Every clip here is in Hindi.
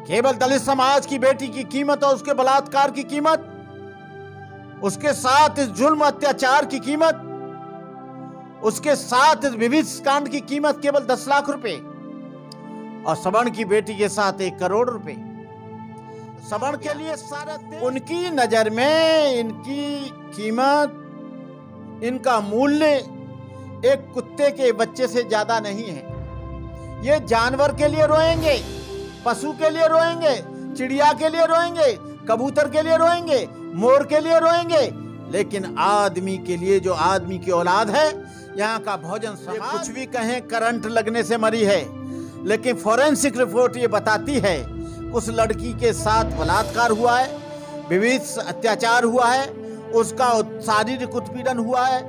केवल दलित समाज की बेटी की कीमत और उसके बलात्कार की कीमत, उसके साथ इस जुल्म अत्याचार की कीमत, उसके साथ इस विभत्स कांड की कीमत केवल 10 लाख रुपए और सवर्ण की बेटी के साथ 1 करोड़ रुपए। सवर्ण के लिए सारा उनकी नजर में इनकी कीमत, इनका मूल्य एक कुत्ते के बच्चे से ज्यादा नहीं है। ये जानवर के लिए रोएंगे, पशु के लिए रोएंगे, चिड़िया के लिए रोएंगे, कबूतर के लिए रोएंगे, मोर के लिए रोएंगे, लेकिन आदमी के लिए, जो आदमी की औलाद है, यहाँ का भोजन समाज कुछ भी कहें करंट लगने से मरी है, लेकिन फॉरेंसिक रिपोर्ट ये बताती है उस लड़की के साथ बलात्कार हुआ है, विभत्स अत्याचार हुआ है, उसका शारीरिक उत्पीड़न हुआ है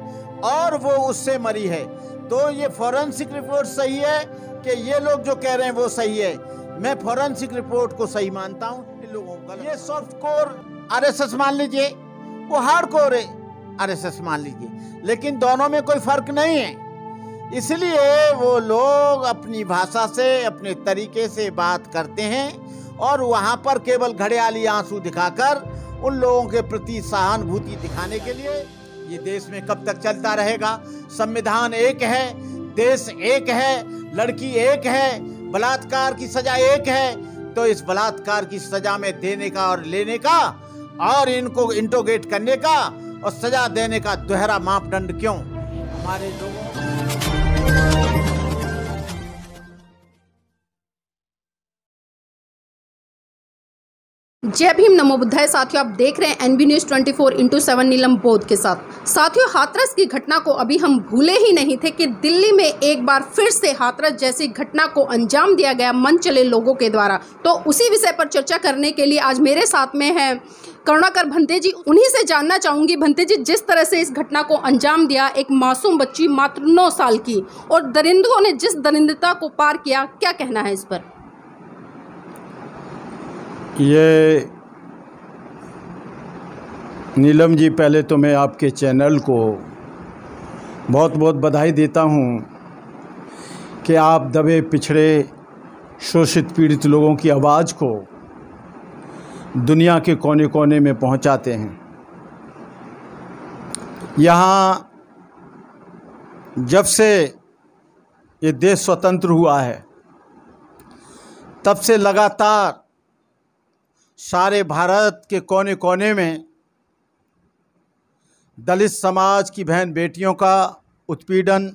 और वो उससे मरी है। तो ये फॉरेंसिक रिपोर्ट सही है कि ये लोग जो कह रहे हैं वो सही है? मैं फॉरेंसिक रिपोर्ट को सही मानता हूँ, इन लोगों को ये सॉफ्ट कोर आरएसएस मान लीजिए, वो हार्ड कोर है आरएसएस मान लीजिए, लेकिन दोनों में कोई फर्क नहीं है। इसलिए वो लोग अपनी भाषा से, अपने तरीके से बात करते हैं और वहां पर केवल घड़ियाली आंसू दिखाकर उन लोगों के प्रति सहानुभूति दिखाने के लिए। ये देश में कब तक चलता रहेगा? संविधान एक है, देश एक है, लड़की एक है, बलात्कार की सजा एक है, तो इस बलात्कार की सजा में देने का और लेने का और इनको इंट्रोगेट करने का और सजा देने का दोहरा मापदंड क्यों? हमारे लोगों जय भीम, नमो बुद्धाय। साथियों, आप देख रहे हैं एनबी न्यूज़ 24/7 नीलम बोध के साथ। साथियों, हाथरस की घटना को अभी हम भूले ही नहीं थे कि दिल्ली में एक बार फिर से हाथरस जैसी घटना को अंजाम दिया गया मन चले लोगों के द्वारा। तो उसी विषय पर चर्चा करने के लिए आज मेरे साथ में है करुणाकर भंते जी। उन्हीं से जानना चाहूँगी, भंते जी, जिस तरह से इस घटना को अंजाम दिया, एक मासूम बच्ची मात्र 9 साल की, और दरिंदों ने जिस दरिंदता को पार किया, क्या कहना है इस पर? ये नीलम जी, पहले तो मैं आपके चैनल को बहुत बहुत बधाई देता हूँ कि आप दबे पिछड़े शोषित पीड़ित लोगों की आवाज़ को दुनिया के कोने कोने में पहुँचाते हैं। यहाँ जब से ये देश स्वतंत्र हुआ है तब से लगातार सारे भारत के कोने कोने में दलित समाज की बहन बेटियों का उत्पीड़न,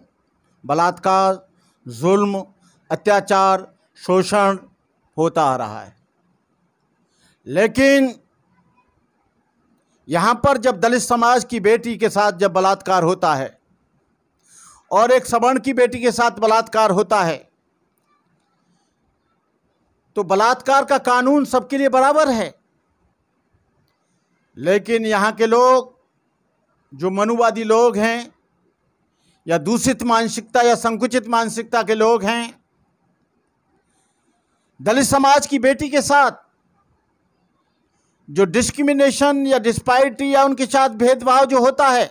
बलात्कार, जुल्म, अत्याचार, शोषण होता आ रहा है। लेकिन यहाँ पर जब दलित समाज की बेटी के साथ जब बलात्कार होता है और एक सवर्ण की बेटी के साथ बलात्कार होता है, तो बलात्कार का कानून सबके लिए बराबर है। लेकिन यहाँ के लोग, जो मनुवादी लोग हैं या दूषित मानसिकता या संकुचित मानसिकता के लोग हैं, दलित समाज की बेटी के साथ जो डिस्क्रिमिनेशन या डिस्पैरिटी या उनके साथ भेदभाव जो होता है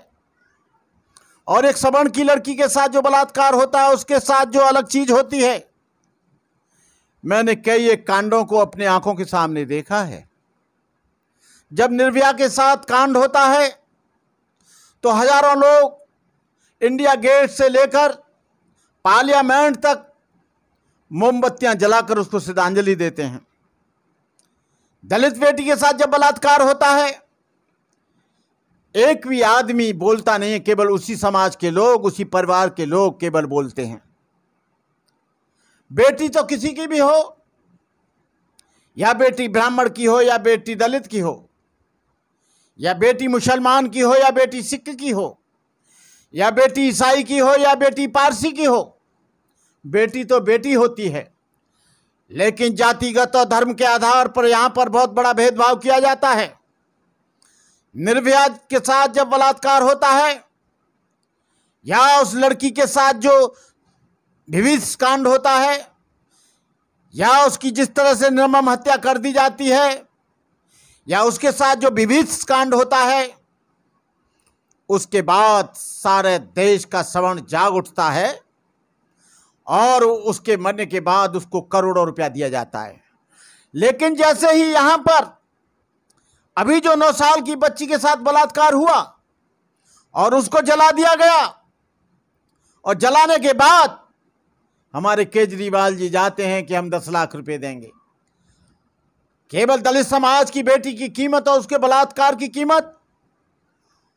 और एक सवर्ण की लड़की के साथ जो बलात्कार होता है उसके साथ जो अलग चीज होती है, मैंने कई एक कांडों को अपने आंखों के सामने देखा है। जब निर्भया के साथ कांड होता है तो हजारों लोग इंडिया गेट से लेकर पार्लियामेंट तक मोमबत्तियां जलाकर उसको श्रद्धांजलि देते हैं। दलित बेटी के साथ जब बलात्कार होता है, एक भी आदमी बोलता नहीं है, केवल उसी समाज के लोग, उसी परिवार के लोग केवल बोलते हैं। बेटी तो किसी की भी हो, या बेटी ब्राह्मण की हो या बेटी दलित की हो, या बेटी मुसलमान की हो या बेटी सिख की हो, या बेटी ईसाई की हो या बेटी पारसी की हो, बेटी तो बेटी होती है। लेकिन जातिगत और धर्म के आधार पर यहाँ पर बहुत बड़ा भेदभाव किया जाता है। निर्भया के साथ जब बलात्कार होता है या उस लड़की के साथ जो विभत्स कांड होता है या उसकी जिस तरह से निर्मम हत्या कर दी जाती है या उसके साथ जो विभत्स कांड होता है, उसके बाद सारे देश का सवर्ण जाग उठता है और उसके मरने के बाद उसको करोड़ों रुपया दिया जाता है। लेकिन जैसे ही यहां पर अभी जो 9 साल की बच्ची के साथ बलात्कार हुआ और उसको जला दिया गया, और जलाने के बाद हमारे केजरीवाल जी जाते हैं कि हम 10 लाख रुपए देंगे। केवल दलित समाज की बेटी की कीमत और उसके बलात्कार की कीमत,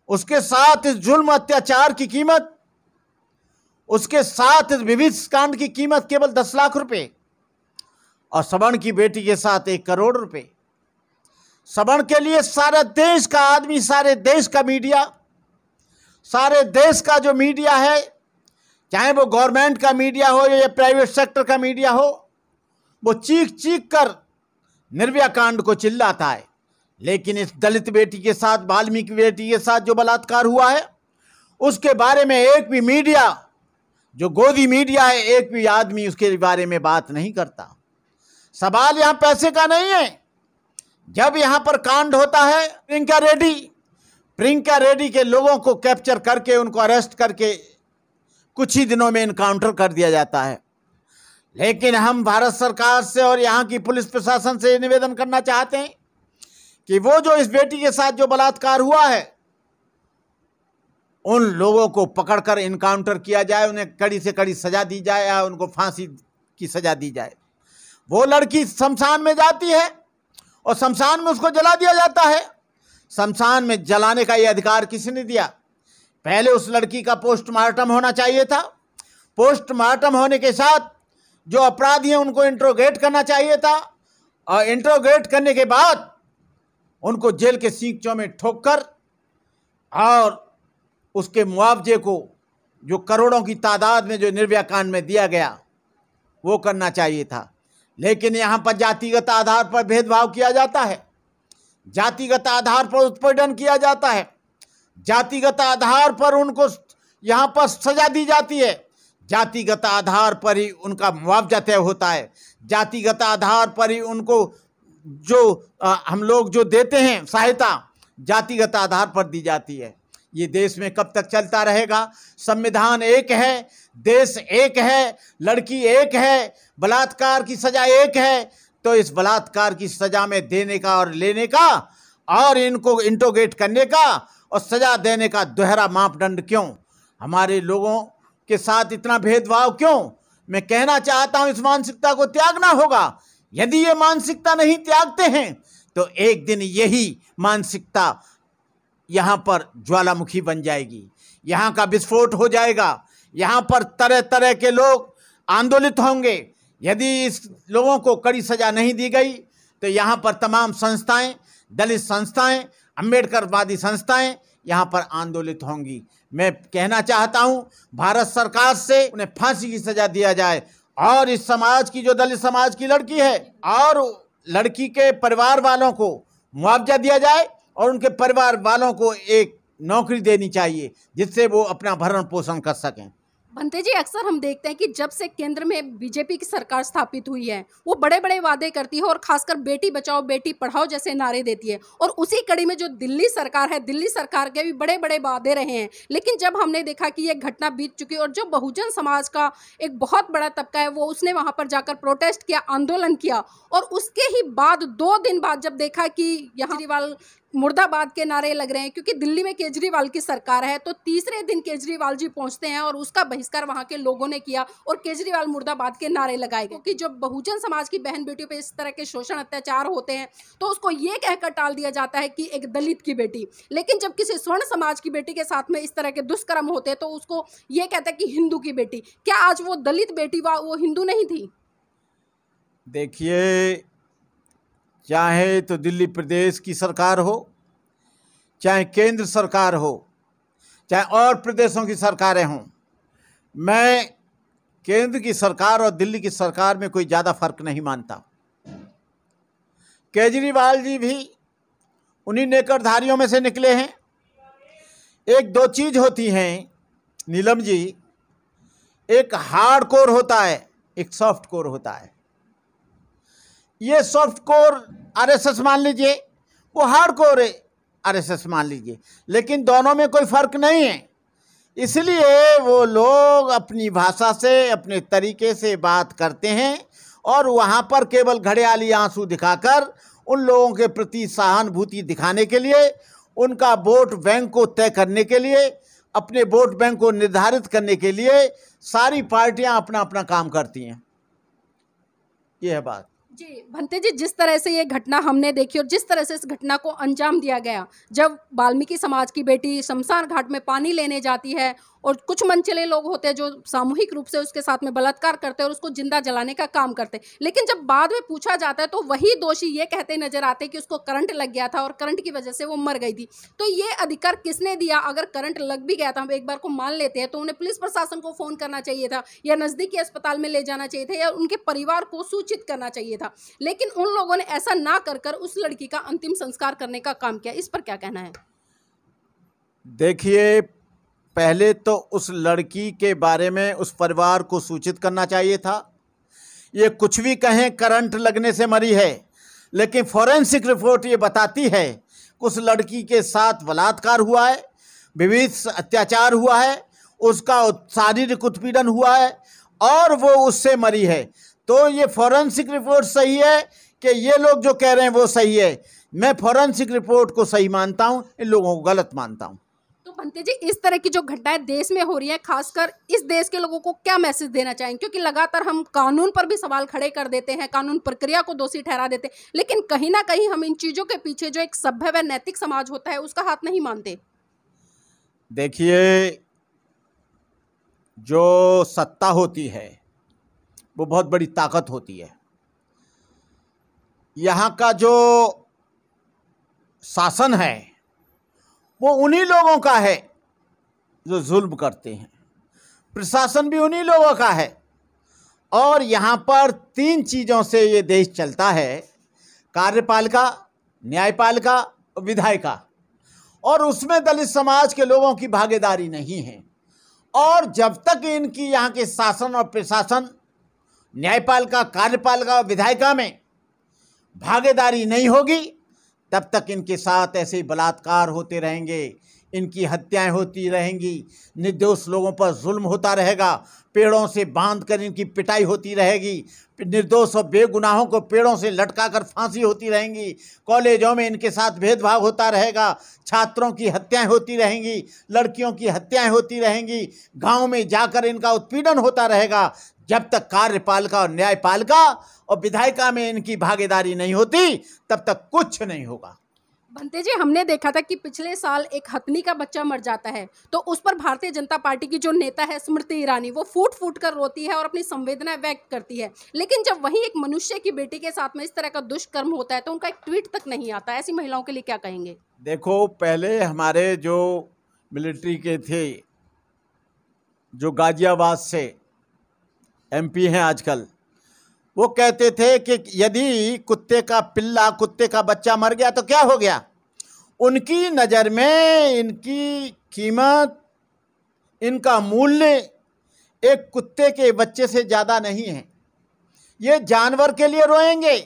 उसके साथ इस जुल्म अत्याचार की कीमत, उसके साथ इस विविध कांड की कीमत केवल 10 लाख रुपए, और सवर्ण की बेटी के साथ 1 करोड़ रुपए। सवर्ण के लिए सारे देश का आदमी, सारे देश का मीडिया, सारे देश का जो मीडिया है, चाहे वो गवर्नमेंट का मीडिया हो या प्राइवेट सेक्टर का मीडिया हो, वो चीख चीख कर निर्भया कांड को चिल्लाता है। लेकिन इस दलित बेटी के साथ, वाल्मीकि बेटी के साथ जो बलात्कार हुआ है, उसके बारे में एक भी मीडिया, जो गोदी मीडिया है, एक भी आदमी उसके बारे में बात नहीं करता। सवाल यहां पैसे का नहीं है। जब यहां पर कांड होता है, प्रियंका रेड्डी के लोगों को कैप्चर करके, उनको अरेस्ट करके कुछ ही दिनों में इनकाउंटर कर दिया जाता है। लेकिन हम भारत सरकार से और यहाँ की पुलिस प्रशासन से निवेदन करना चाहते हैं कि वो जो इस बेटी के साथ जो बलात्कार हुआ है, उन लोगों को पकड़कर इनकाउंटर किया जाए, उन्हें कड़ी से कड़ी सजा दी जाए या उनको फांसी की सजा दी जाए। वो लड़की शमशान में जाती है और शमशान में उसको जला दिया जाता है। शमशान में जलाने का ये अधिकार किसने दिया? पहले उस लड़की का पोस्टमार्टम होना चाहिए था। पोस्टमार्टम होने के साथ जो अपराधी हैं उनको इंट्रोगेट करना चाहिए था, और इंट्रोगेट करने के बाद उनको जेल के सींचों में ठोककर और उसके मुआवजे को, जो करोड़ों की तादाद में जो निर्भया कांड में दिया गया, वो करना चाहिए था। लेकिन यहाँ पर जातिगत आधार पर भेदभाव किया जाता है, जातिगत आधार पर उत्पीड़न किया जाता है, जातिगत आधार पर उनको यहाँ पर सजा दी जाती है, जातिगत आधार पर ही उनका मुआवजा तय होता है, जातिगत आधार पर ही उनको जो हम लोग जो देते हैं सहायता, जातिगत आधार पर दी जाती है। ये देश में कब तक चलता रहेगा? संविधान एक है, देश एक है, लड़की एक है, बलात्कार की सजा एक है, तो इस बलात्कार की सजा में देने का और लेने का और इनको इंट्रोगेट करने का और सजा देने का दोहरा मापदंड क्यों? हमारे लोगों के साथ इतना भेदभाव क्यों? मैं कहना चाहता हूं, इस मानसिकता को त्यागना होगा। यदि ये मानसिकता नहीं त्यागते हैं तो एक दिन यही मानसिकता यहाँ पर ज्वालामुखी बन जाएगी, यहाँ का विस्फोट हो जाएगा, यहाँ पर तरह तरह के लोग आंदोलित होंगे। यदि इस लोगों को कड़ी सजा नहीं दी गई तो यहाँ पर तमाम संस्थाएं, दलित संस्थाएं, अम्बेडकरवादी संस्थाएं यहाँ पर आंदोलित होंगी। मैं कहना चाहता हूँ भारत सरकार से उन्हें फांसी की सजा दिया जाए, और इस समाज की, जो दलित समाज की लड़की है, और लड़की के परिवार वालों को मुआवजा दिया जाए और उनके परिवार वालों को एक नौकरी देनी चाहिए जिससे वो अपना भरण पोषण कर सकें। बंते जी, अक्सर हम देखते हैं कि जब से केंद्र में बीजेपी की सरकार स्थापित हुई है, वो बड़े बड़े वादे करती है और खासकर बेटी बचाओ बेटी पढ़ाओ जैसे नारे देती है। और उसी कड़ी में जो दिल्ली सरकार है, दिल्ली सरकार के भी बड़े बड़े वादे रहे हैं। लेकिन जब हमने देखा कि ये घटना बीत चुकी और जो बहुजन समाज का एक बहुत बड़ा तबका है, वो उसने वहाँ पर जाकर प्रोटेस्ट किया, आंदोलन किया, और उसके ही बाद 2 दिन बाद जब देखा कि यहाँ केजरीवाल मुर्दाबाद के नारे लग रहे हैं, क्योंकि दिल्ली में केजरीवाल की सरकार है, तो तीसरे दिन केजरीवाल जी पहुंचते हैं और उसका बहिष्कार वहां के लोगों ने किया और केजरीवाल मुर्दाबाद के नारे लगाए गए। कि जो बहुजन समाज की बहन बेटियों पे इस तरह के शोषण अत्याचार होते हैं तो उसको ये कहकर टाल दिया जाता है कि एक दलित की बेटी, लेकिन जब किसी स्वर्ण समाज की बेटी के साथ में इस तरह के दुष्कर्म होते हैं तो उसको ये कहता है कि हिंदू की बेटी। क्या आज वो दलित बेटी वो हिंदू नहीं थी? देखिए, चाहे तो दिल्ली प्रदेश की सरकार हो, चाहे केंद्र सरकार हो, चाहे और प्रदेशों की सरकारें हों, मैं केंद्र की सरकार और दिल्ली की सरकार में कोई ज़्यादा फर्क नहीं मानता। केजरीवाल जी भी उन्हीं नेकड़धारियों में से निकले हैं। एक दो चीज़ होती हैं नीलम जी, एक हार्ड कोर होता है, एक सॉफ्ट कोर होता है। ये सॉफ्ट कोर आरएसएस मान लीजिए, वो हार्ड कोर है आरएसएस मान लीजिए, लेकिन दोनों में कोई फर्क नहीं है। इसलिए वो लोग अपनी भाषा से, अपने तरीके से बात करते हैं और वहां पर केवल घड़ियाली आंसू दिखाकर उन लोगों के प्रति सहानुभूति दिखाने के लिए, उनका वोट बैंक को तय करने के लिए, अपने वोट बैंक को निर्धारित करने के लिए सारी पार्टियां अपना अपना काम करती हैं। ये है बात। जी भंते जी, जिस तरह से ये घटना हमने देखी और जिस तरह से इस घटना को अंजाम दिया गया, जब वाल्मीकि समाज की बेटी शमशान घाट में पानी लेने जाती है और कुछ मनचले लोग होते हैं जो सामूहिक रूप से उसके साथ में बलात्कार करते हैं और उसको जिंदा जलाने का काम करते हैं, लेकिन जब बाद में पूछा जाता है तो वही दोषी ये कहते नजर आते कि उसको करंट लग गया था और करंट की वजह से वो मर गई थी। तो ये अधिकार किसने दिया? अगर करंट लग भी गया था, हम एक बार को मान लेते हैं, तो उन्हें पुलिस प्रशासन को फोन करना चाहिए था या नजदीकी अस्पताल में ले जाना चाहिए था या उनके परिवार को सूचित करना चाहिए था, लेकिन उन लोगों ने ऐसा ना कर उस लड़की का अंतिम संस्कार करने का काम किया। इस पर क्या कहना है? देखिए, पहले तो उस लड़की के बारे में उस परिवार को सूचित करना चाहिए था। ये कुछ भी कहें करंट लगने से मरी है, लेकिन फॉरेंसिक रिपोर्ट ये बताती है कि उस लड़की के साथ बलात्कार हुआ है, विविध अत्याचार हुआ है, उसका शारीरिक उत्पीड़न हुआ है और वो उससे मरी है। तो ये फॉरेंसिक रिपोर्ट सही है कि ये लोग जो कह रहे हैं वो सही है? मैं फॉरेंसिक रिपोर्ट को सही मानता हूँ, इन लोगों को गलत मानता हूँ। तो भंते जी, इस तरह की जो घटनाएं देश में हो रही है, खासकर इस देश के लोगों को क्या मैसेज देना चाहेंगे? क्योंकि लगातार हम कानून पर भी सवाल खड़े कर देते हैं, कानून प्रक्रिया को दोषी ठहरा देते हैं, लेकिन कहीं ना कहीं हम इन चीजों के पीछे जो एक सभ्य व नैतिक समाज होता है उसका हाथ नहीं मानते। देखिए, जो सत्ता होती है वो बहुत बड़ी ताकत होती है। यहाँ का जो शासन है वो उन्हीं लोगों का है जो जुल्म करते हैं, प्रशासन भी उन्हीं लोगों का है। और यहाँ पर 3 चीज़ों से ये देश चलता है: कार्यपालिका, न्यायपालिका और विधायिका। और उसमें दलित समाज के लोगों की भागीदारी नहीं है। और जब तक इनकी यहाँ के शासन और प्रशासन, न्यायपालिका, कार्यपालिका और विधायिका में भागीदारी नहीं होगी, तब तक इनके साथ ऐसे ही बलात्कार होते रहेंगे, इनकी हत्याएं होती रहेंगी, निर्दोष लोगों पर जुल्म होता रहेगा, पेड़ों से बांधकर इनकी पिटाई होती रहेगी, निर्दोष और बेगुनाहों को पेड़ों से लटकाकर फांसी होती रहेंगी, कॉलेजों में इनके साथ भेदभाव होता रहेगा, छात्रों की हत्याएं होती रहेंगी, लड़कियों की हत्याएं होती रहेंगी, गांव में जाकर इनका उत्पीड़न होता रहेगा। जब तक कार्यपालिका और न्यायपालिका और विधायिका में इनकी भागीदारी नहीं होती, तब तक कुछ नहीं होगा। भंते जी, हमने देखा था कि पिछले साल एक हथनी का बच्चा मर जाता है तो उस पर भारतीय जनता पार्टी की जो नेता है स्मृति ईरानी, वो फूट फूट कर रोती है और अपनी संवेदना व्यक्त करती है, लेकिन जब वहीं एक मनुष्य की बेटी के साथ में इस तरह का दुष्कर्म होता है तो उनका एक ट्वीट तक नहीं आता। ऐसी महिलाओं के लिए क्या कहेंगे? देखो, पहले हमारे जो मिलिट्री के थे, जो गाजियाबाद से MP हैं आजकल, वो कहते थे कि यदि कुत्ते का पिल्ला, कुत्ते का बच्चा मर गया तो क्या हो गया। उनकी नज़र में इनकी कीमत, इनका मूल्य एक कुत्ते के बच्चे से ज़्यादा नहीं है। ये जानवर के लिए रोएंगे,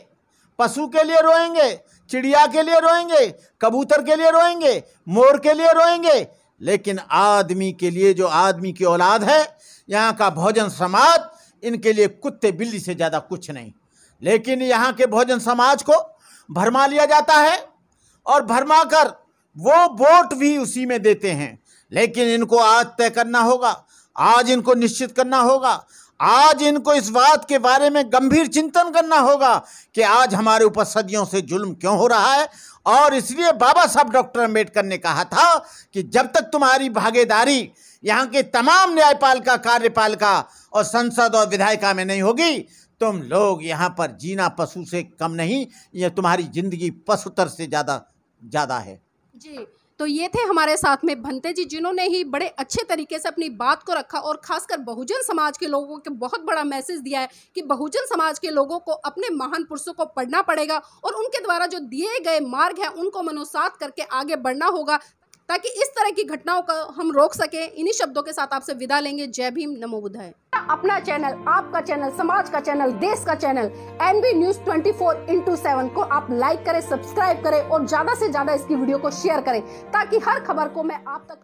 पशु के लिए रोएंगे, चिड़िया के लिए रोएंगे, कबूतर के लिए रोएंगे, मोर के लिए रोएंगे, लेकिन आदमी के लिए, जो आदमी की औलाद है, यहाँ का बहुजन समाज, इनके लिए कुत्ते बिल्ली से ज़्यादा कुछ नहीं। लेकिन यहाँ के बहुजन समाज को भरमा लिया जाता है और भरमा कर वो वोट भी उसी में देते हैं। लेकिन इनको आज तय करना होगा, आज इनको निश्चित करना होगा, आज इनको इस बात के बारे में गंभीर चिंतन करना होगा कि आज हमारे ऊपर सदियों से जुल्म क्यों हो रहा है। और इसलिए बाबा साहब डॉक्टर अम्बेडकर ने कहा था कि जब तक तुम्हारी भागीदारी यहाँ के तमाम न्यायपालिका, कार्यपालिका और संसद और विधायिका में नहीं होगी, तुम लोग यहाँ पर जीना पशु से कम नहीं, ये तुम्हारी जिंदगी पशुतर से ज़्यादा है। जी, तो ये थे हमारे साथ में भंते जी, जिन्होंने ही बड़े अच्छे तरीके से अपनी बात को रखा और खासकर बहुजन समाज के लोगों को बहुत बड़ा मैसेज दिया है कि बहुजन समाज के लोगों को अपने महान पुरुषों को पढ़ना पड़ेगा और उनके द्वारा जो दिए गए मार्ग है उनको मनोसात करके आगे बढ़ना होगा ताकि इस तरह की घटनाओं को हम रोक सके। इन्हीं शब्दों के साथ आपसे विदा लेंगे। जय भीम, नमो बुद्धाय। अपना चैनल, आपका चैनल, समाज का चैनल, देश का चैनल NB News 24/7 को आप लाइक करें, सब्सक्राइब करें और ज्यादा से ज्यादा इसकी वीडियो को शेयर करें ताकि हर खबर को मैं आप तक